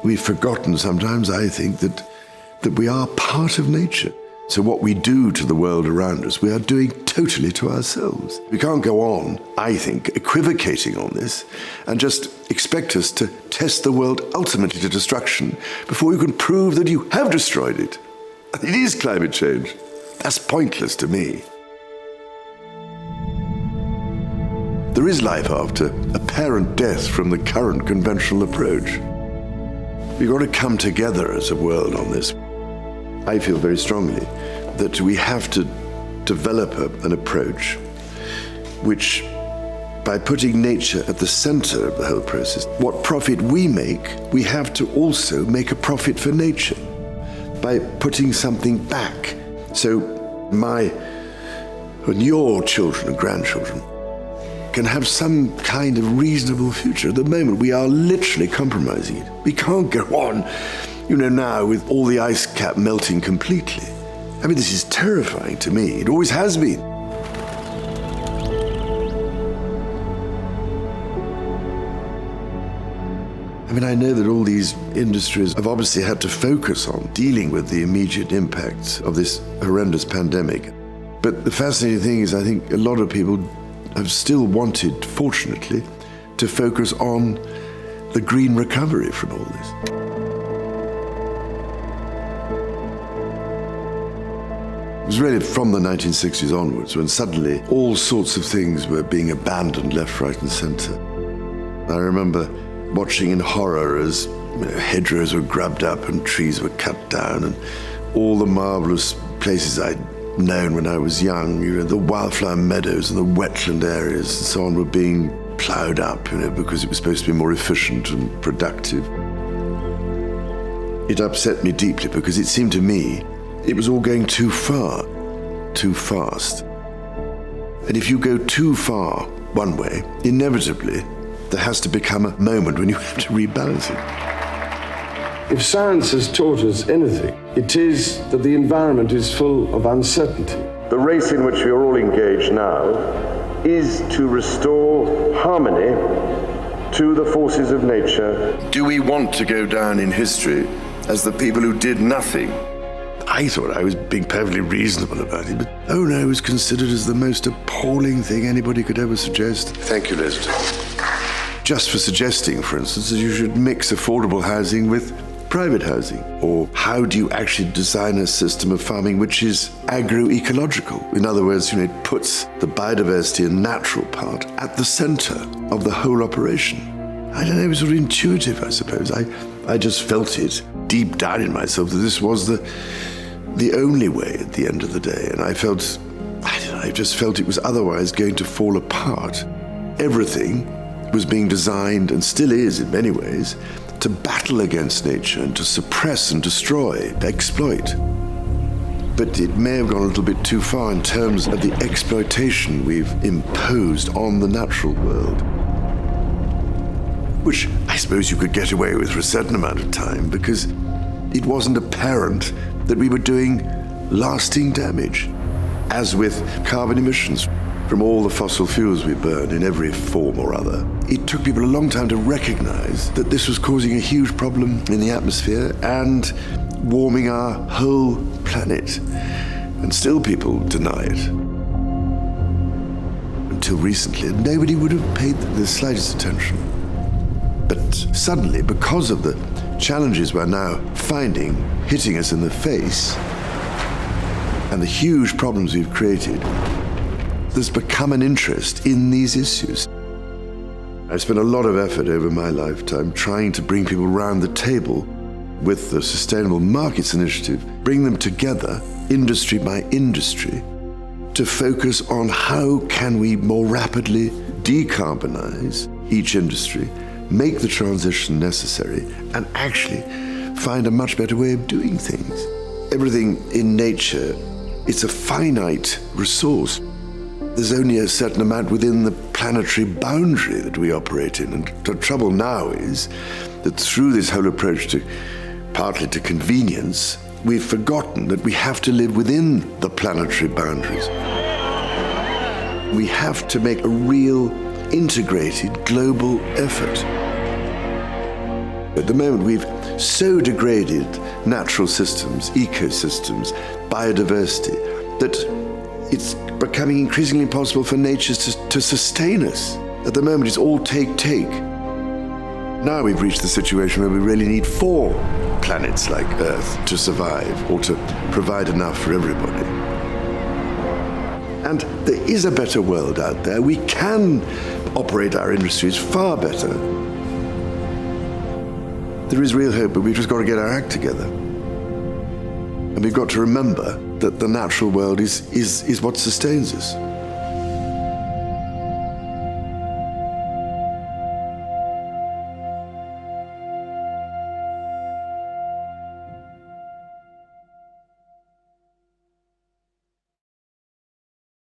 We've forgotten sometimes, I think, that we are part of nature. So what we do to the world around us, we are doing totally to ourselves. We can't go on, I think, equivocating on this and just expect us to test the world ultimately to destruction before you can prove that you have destroyed it. It is climate change. That's pointless to me. There is life after apparent death from the current conventional approach. We've got to come together as a world on this. I feel very strongly that we have to develop an approach which, by putting nature at the center of the whole process, what profit we make, we have to also make a profit for nature by putting something back. So my and your children and grandchildren can have some kind of reasonable future. At the moment, we are literally compromising it. We can't go on, now with all the ice cap melting completely. I mean, this is terrifying to me. It always has been. I mean, I know that all these industries have obviously had to focus on dealing with the immediate impacts of this horrendous pandemic. But the fascinating thing is, I think a lot of people have still wanted, fortunately, to focus on the green recovery from all this. It was really from the 1960s onwards when suddenly all sorts of things were being abandoned left, right and centre. I remember watching in horror as hedgerows were grubbed up and trees were cut down, and all the marvellous places I'd known when I was young, the wildflower meadows and the wetland areas and so on were being ploughed up, because it was supposed to be more efficient and productive. It upset me deeply because it seemed to me it was all going too far, too fast. And if you go too far one way, inevitably there has to become a moment when you have to rebalance it. If science has taught us anything, it is that the environment is full of uncertainty. The race in which we are all engaged now is to restore harmony to the forces of nature. Do we want to go down in history as the people who did nothing? I thought I was being perfectly reasonable about it, but it was considered as the most appalling thing anybody could ever suggest. Thank you, Leslie. Just for suggesting, for instance, that you should mix affordable housing with private housing. Or how do you actually design a system of farming which is agroecological? In other words, it puts the biodiversity and natural part at the center of the whole operation. I don't know, it was sort of intuitive, I suppose. I just felt it deep down in myself that this was the only way at the end of the day. And I just felt it was otherwise going to fall apart. Everything was being designed, and still is in many ways, to battle against nature and to suppress and destroy, exploit. But it may have gone a little bit too far in terms of the exploitation we've imposed on the natural world, which I suppose you could get away with for a certain amount of time because it wasn't apparent that we were doing lasting damage, as with carbon emissions from all the fossil fuels we burn in every form or other. It took people a long time to recognize that this was causing a huge problem in the atmosphere and warming our whole planet. And still people deny it. Until recently, nobody would have paid the slightest attention. But suddenly, because of the challenges we're now finding hitting us in the face and the huge problems we've created, there's become an interest in these issues. I've spent a lot of effort over my lifetime trying to bring people around the table with the Sustainable Markets Initiative, bring them together, industry by industry, to focus on how can we more rapidly decarbonize each industry, make the transition necessary, and actually find a much better way of doing things. Everything in nature, it's a finite resource. There's only a certain amount within the planetary boundary that we operate in. And the trouble now is that through this whole approach partly to convenience, we've forgotten that we have to live within the planetary boundaries. We have to make a real integrated global effort. At the moment, we've so degraded natural systems, ecosystems, biodiversity, that it's becoming increasingly impossible for nature to sustain us. At the moment, it's all take. Now we've reached the situation where we really need 4 planets like Earth to survive or to provide enough for everybody. And there is a better world out there. We can operate our industries far better. There is real hope, but we've just got to get our act together. And we've got to remember that the natural world is what sustains us.